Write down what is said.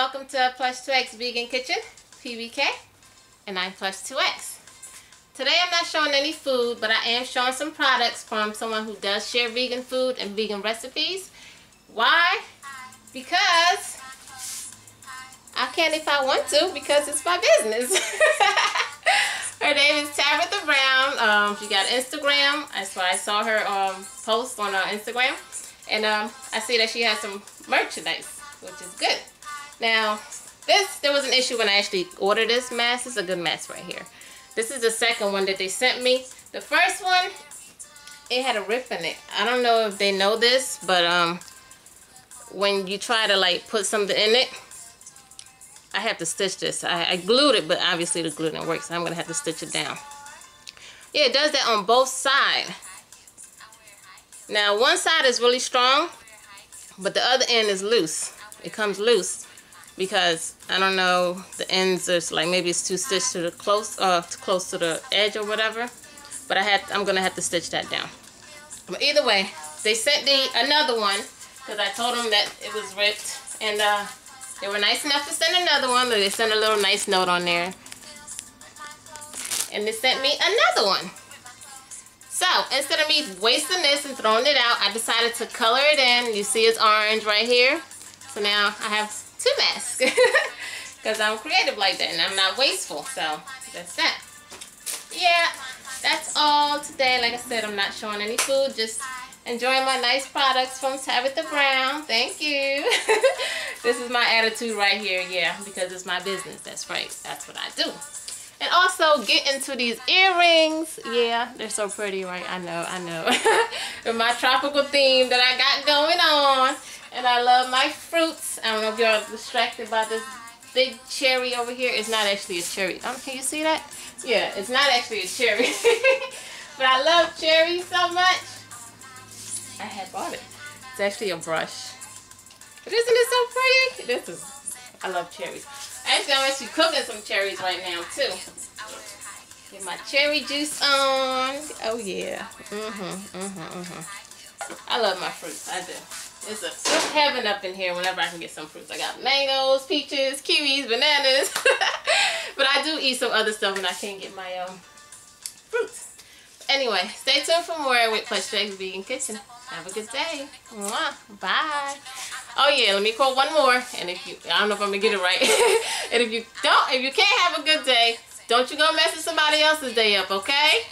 welcome to Plush2X Vegan Kitchen, PVK, and I'm Plush2X. Today I'm not showing any food, but I am showing some products from someone who does share vegan food and vegan recipes. Why? Because I can if I want to, because it's my business. Her name is Tabitha Brown. She got Instagram. That's why I saw her post on Instagram. And I see that she has some merchandise, which is good. Now, there was an issue when I actually ordered this mask. It's a good mask right here. This is the second one that they sent me. The first one, it had a rip in it. I don't know if they know this, but when you try to like put something in it, I have to stitch this. I glued it, but obviously the glue didn't work, so I'm gonna have to stitch it down. Yeah, it does that on both sides. Now, one side is really strong, but the other end is loose. It comes loose because I don't know, the ends are like, maybe it's too stitched to the close to the edge or whatever. But I'm gonna have to stitch that down. But either way, they sent me another one because I told them that it was ripped, and they were nice enough to send another one. They sent a little nice note on there, and they sent me another one. So instead of me wasting this and throwing it out, I decided to color it in. You see it's orange right here. So now I have two masks because I'm creative like that and I'm not wasteful. So that's that. Yeah, that's all today. Like I said, I'm not showing any food, just enjoying my nice products from Tabitha Brown. Thank you. This is my attitude right here. Yeah, because it's my business. That's right. That's what I do. And also get into these earrings. Yeah, they're so pretty, right? I know. With my tropical theme that I got going on. And I love my fruits. I don't know if y'all are distracted by this big cherry over here. It's not actually a cherry. Can you see that? Yeah, it's not actually a cherry. But I love cherries so much. I had bought it. It's actually a brush. But isn't it so pretty? I love cherries. Actually, I'm actually cooking some cherries right now too. Get my cherry juice on. Oh yeah. I love my fruits. I do. It's a fruit heaven up in here whenever I can get some fruits. I got mangoes, peaches, kiwis, bananas. But I do eat some other stuff when I can't get my fruits. Anyway, stay tuned for more with Plush2X Vegan Kitchen. Have a good day. Mwah. Bye. Oh yeah, let me quote one more. And I don't know if I'm gonna get it right. And if you can't have a good day, don't you go messing somebody else's day up, okay?